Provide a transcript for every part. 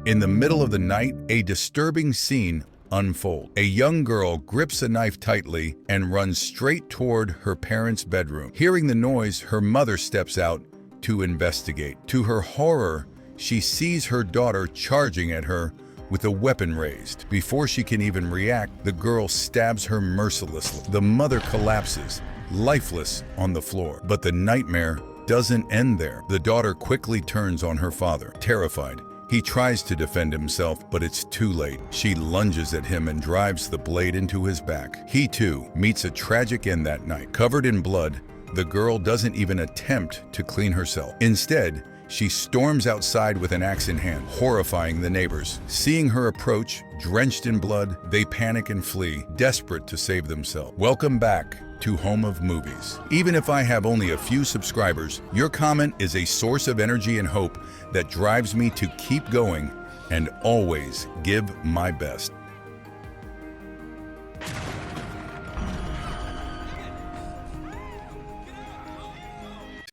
In the middle of the night, a disturbing scene unfolds. A young girl grips a knife tightly and runs straight toward her parents' bedroom. Hearing the noise, her mother steps out to investigate. To her horror, she sees her daughter charging at her with a weapon raised. Before she can even react, the girl stabs her mercilessly. The mother collapses, lifeless on the floor. But the nightmare doesn't end there. The daughter quickly turns on her father. Terrified, he tries to defend himself, but it's too late. She lunges at him and drives the blade into his back. He too meets a tragic end that night. Covered in blood, the girl doesn't even attempt to clean herself. Instead, she storms outside with an axe in hand, horrifying the neighbors. Seeing her approach, drenched in blood, they panic and flee, desperate to save themselves. Welcome back to Home of Movies. Even if I have only a few subscribers, your comment is a source of energy and hope that drives me to keep going and always give my best.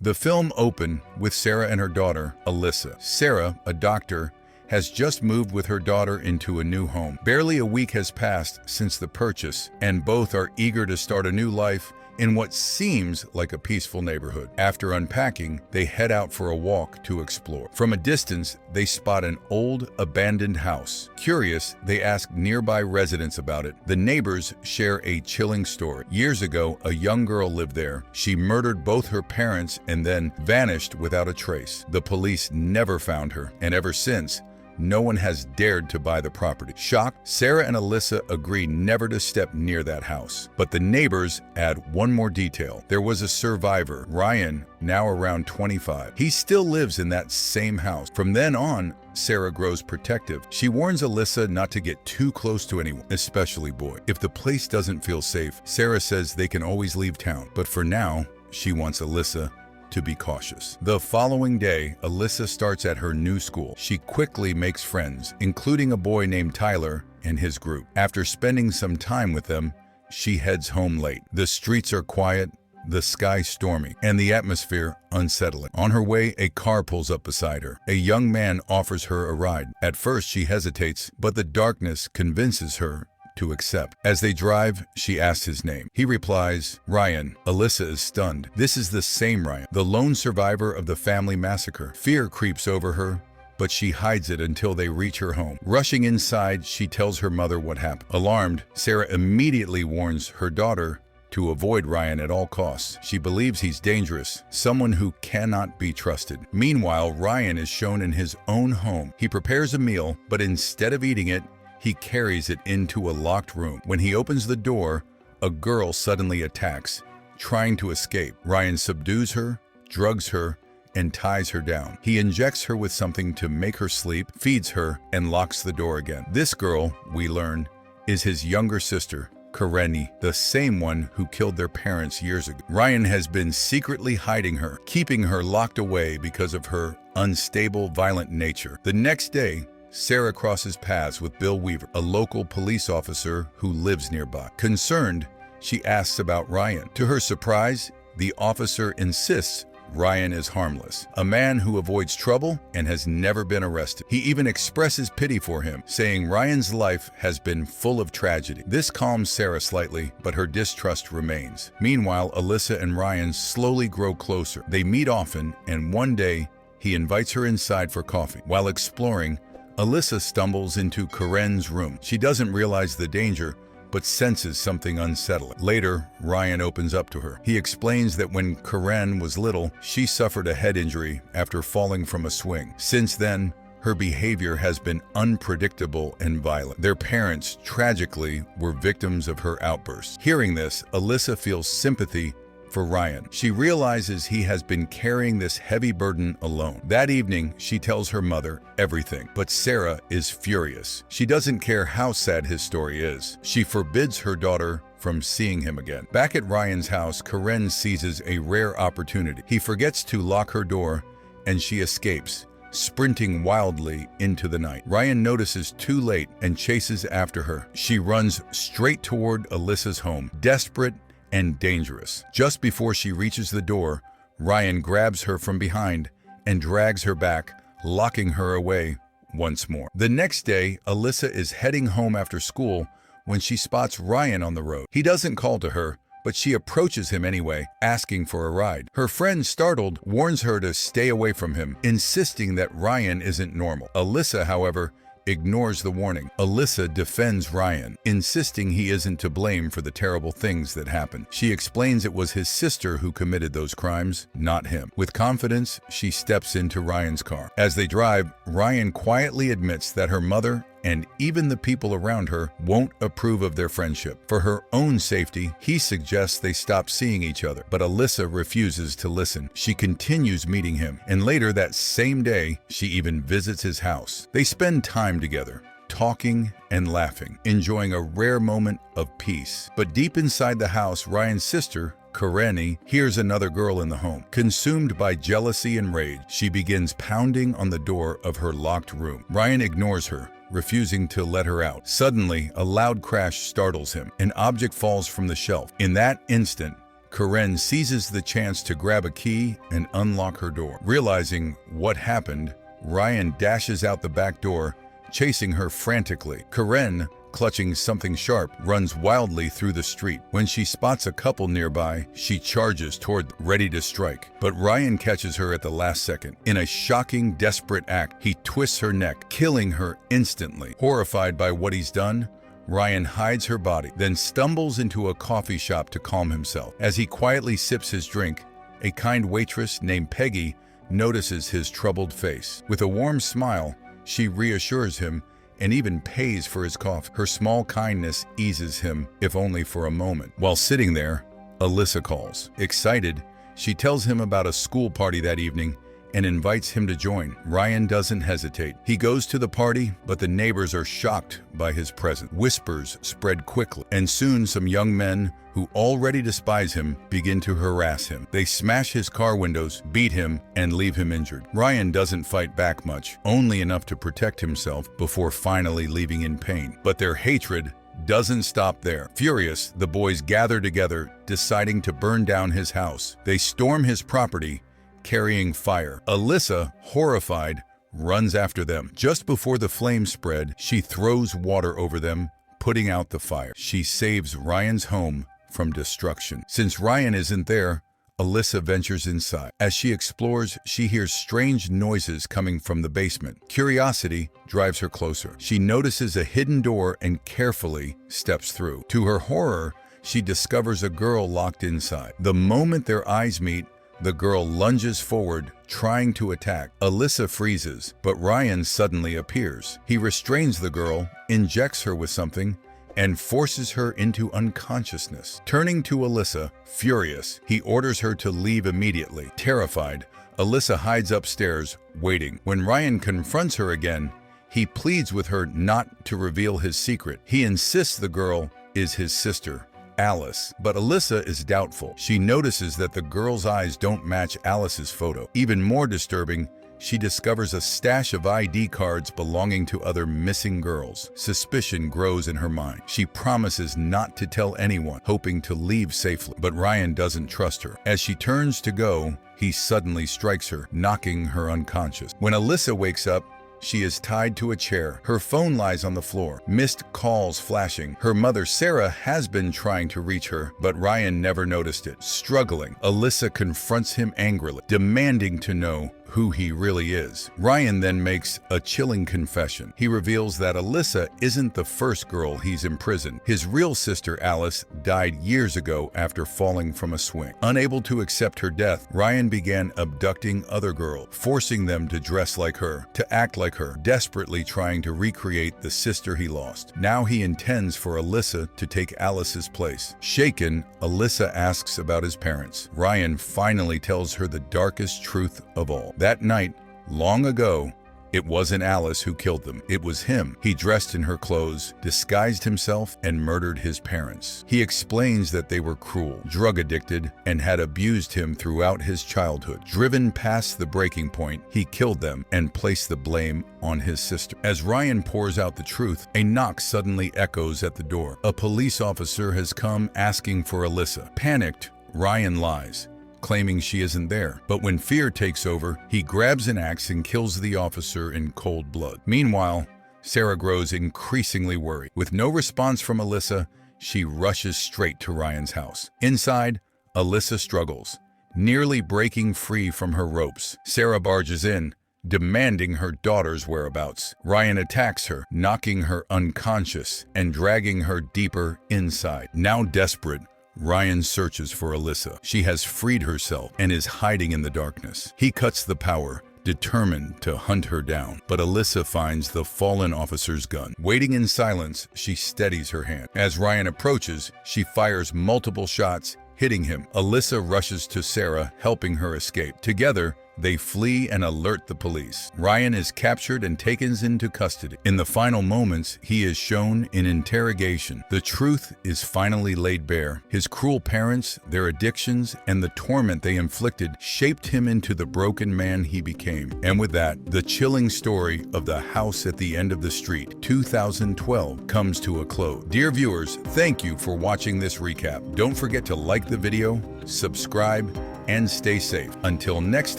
The film opened with Sarah and her daughter, Alyssa. Sarah, a doctor, has just moved with her daughter into a new home. Barely a week has passed since the purchase, and both are eager to start a new life in what seems like a peaceful neighborhood. After unpacking, they head out for a walk to explore. From a distance, they spot an old, abandoned house. Curious, they ask nearby residents about it. The neighbors share a chilling story. Years ago, a young girl lived there. She murdered both her parents and then vanished without a trace. The police never found her, and ever since, no one has dared to buy the property. Shocked, Sarah and Alyssa agree never to step near that house. But the neighbors add one more detail. There was a survivor, Ryan, now around 25. He still lives in that same house. From then on, Sarah grows protective. She warns Alyssa not to get too close to anyone, especially boys. If the place doesn't feel safe, Sarah says they can always leave town. But for now, she wants Alyssa to be cautious. The following day, Alyssa starts at her new school. She quickly makes friends, including a boy named Tyler and his group. After spending some time with them, she heads home late. The streets are quiet, the sky stormy, and the atmosphere unsettling. On her way, a car pulls up beside her. A young man offers her a ride. At first, she hesitates, but the darkness convinces her to accept. As they drive, she asks his name. He replies, Ryan. Alyssa is stunned. This is the same Ryan, the lone survivor of the family massacre. Fear creeps over her, but she hides it until they reach her home. Rushing inside, she tells her mother what happened. Alarmed, Sarah immediately warns her daughter to avoid Ryan at all costs. She believes he's dangerous, someone who cannot be trusted. Meanwhile, Ryan is shown in his own home. He prepares a meal, but instead of eating it, he carries it into a locked room. When he opens the door, a girl suddenly attacks, trying to escape. Ryan subdues her, drugs her, and ties her down. He injects her with something to make her sleep, feeds her, and locks the door again. This girl, we learn, is his younger sister, Karenni, the same one who killed their parents years ago. Ryan has been secretly hiding her, keeping her locked away because of her unstable, violent nature. The next day, Sarah crosses paths with Bill Weaver, a local police officer who lives nearby. Concerned, she asks about Ryan. To her surprise, the officer insists Ryan is harmless, a man who avoids trouble and has never been arrested. He even expresses pity for him, saying Ryan's life has been full of tragedy. This calms Sarah slightly, but her distrust remains. Meanwhile, Alyssa and Ryan slowly grow closer. They meet often, and one day, he invites her inside for coffee. While exploring, Alyssa stumbles into Karen's room. She doesn't realize the danger, but senses something unsettling. Later, Ryan opens up to her. He explains that when Karen was little, she suffered a head injury after falling from a swing. Since then, her behavior has been unpredictable and violent. Their parents, tragically, were victims of her outbursts. Hearing this, Alyssa feels sympathy for Ryan. She realizes he has been carrying this heavy burden alone. That evening, she tells her mother everything, but Sarah is furious. She doesn't care how sad his story is. She forbids her daughter from seeing him again. Back at Ryan's house, Karen seizes a rare opportunity. He forgets to lock her door, and she escapes, sprinting wildly into the night. Ryan notices too late and chases after her. She runs straight toward Alyssa's home, desperate and dangerous. Just before she reaches the door, Ryan grabs her from behind and drags her back, locking her away once more. The next day, Alyssa is heading home after school when she spots Ryan on the road. He doesn't call to her, but she approaches him anyway, asking for a ride. Her friend, startled, warns her to stay away from him, insisting that Ryan isn't normal. Alyssa, however, ignores the warning. Alyssa defends Ryan, insisting he isn't to blame for the terrible things that happened. She explains it was his sister who committed those crimes, not him. With confidence, she steps into Ryan's car. As they drive, Ryan quietly admits that her mother and even the people around her won't approve of their friendship. For her own safety, he suggests they stop seeing each other, but Alyssa refuses to listen. She continues meeting him, and later that same day, she even visits his house. They spend time together, talking and laughing, enjoying a rare moment of peace. But deep inside the house, Ryan's sister, Karenni, hears another girl in the home. Consumed by jealousy and rage, she begins pounding on the door of her locked room. Ryan ignores her, refusing to let her out. Suddenly, a loud crash startles him. An object falls from the shelf. In that instant, Karen seizes the chance to grab a key and unlock her door. Realizing what happened, Ryan dashes out the back door, chasing her frantically. Karen, clutching something sharp, runs wildly through the street. When she spots a couple nearby, she charges toward, ready to strike. But Ryan catches her at the last second. In a shocking, desperate act, he twists her neck, killing her instantly. Horrified by what he's done, Ryan hides her body, then stumbles into a coffee shop to calm himself. As he quietly sips his drink, a kind waitress named Peggy notices his troubled face. With a warm smile, she reassures him and even pays for his coffee. Her small kindness eases him, if only for a moment. While sitting there, Alyssa calls. Excited, she tells him about a school party that evening and invites him to join. Ryan doesn't hesitate. He goes to the party, but the neighbors are shocked by his presence. Whispers spread quickly, and soon some young men who already despise him begin to harass him. They smash his car windows, beat him, and leave him injured. Ryan doesn't fight back much, only enough to protect himself before finally leaving in pain. But their hatred doesn't stop there. Furious, the boys gather together, deciding to burn down his house. They storm his property, carrying fire. Alyssa, horrified, runs after them. Just before the flames spread, she throws water over them, putting out the fire. She saves Ryan's home from destruction. Since Ryan isn't there, Alyssa ventures inside. As she explores, she hears strange noises coming from the basement. Curiosity drives her closer. She notices a hidden door and carefully steps through. To her horror, she discovers a girl locked inside. The moment their eyes meet, the girl lunges forward, trying to attack. Alyssa freezes, but Ryan suddenly appears. He restrains the girl, injects her with something, and forces her into unconsciousness. Turning to Alyssa, furious, he orders her to leave immediately. Terrified, Alyssa hides upstairs, waiting. When Ryan confronts her again, he pleads with her not to reveal his secret. He insists the girl is his sister, Alice, but Alyssa is doubtful. She notices that the girl's eyes don't match Alice's photo. Even more disturbing, she discovers a stash of ID cards belonging to other missing girls. Suspicion grows in her mind. She promises not to tell anyone, hoping to leave safely. But Ryan doesn't trust her. As she turns to go, he suddenly strikes her, knocking her unconscious. When Alyssa wakes up, she is tied to a chair. Her phone lies on the floor, missed calls flashing. Her mother, Sarah, has been trying to reach her, but Ryan never noticed it. Struggling, Alyssa confronts him angrily, demanding to know who he really is. Ryan then makes a chilling confession. He reveals that Alyssa isn't the first girl he's imprisoned. His real sister, Alice, died years ago after falling from a swing. Unable to accept her death, Ryan began abducting other girls, forcing them to dress like her, to act like her, desperately trying to recreate the sister he lost. Now he intends for Alyssa to take Alice's place. Shaken, Alyssa asks about his parents. Ryan finally tells her the darkest truth of all. That night, long ago, it wasn't Alice who killed them. It was him. He dressed in her clothes, disguised himself, and murdered his parents. He explains that they were cruel, drug addicted, and had abused him throughout his childhood. Driven past the breaking point, he killed them and placed the blame on his sister. As Ryan pours out the truth, a knock suddenly echoes at the door. A police officer has come asking for Alyssa. Panicked, Ryan lies, claiming she isn't there. But when fear takes over, he grabs an axe and kills the officer in cold blood. Meanwhile, Sarah grows increasingly worried. With no response from Alyssa, she rushes straight to Ryan's house. Inside, Alyssa struggles, nearly breaking free from her ropes. Sarah barges in, demanding her daughter's whereabouts. Ryan attacks her, knocking her unconscious and dragging her deeper inside. Now desperate, Ryan searches for Alyssa. She has freed herself and is hiding in the darkness. He cuts the power, determined to hunt her down. But Alyssa finds the fallen officer's gun. Waiting in silence, she steadies her hand. As Ryan approaches, she fires multiple shots, hitting him. Alyssa rushes to Sarah, helping her escape. Together, they flee and alert the police. Ryan is captured and taken into custody. In the final moments, he is shown in interrogation. The truth is finally laid bare. His cruel parents, their addictions, and the torment they inflicted shaped him into the broken man he became. And with that, the chilling story of The House at the End of the Street, 2012, comes to a close. Dear viewers, thank you for watching this recap. Don't forget to like the video, subscribe, and stay safe. Until next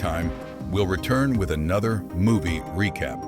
time, we'll return with another movie recap.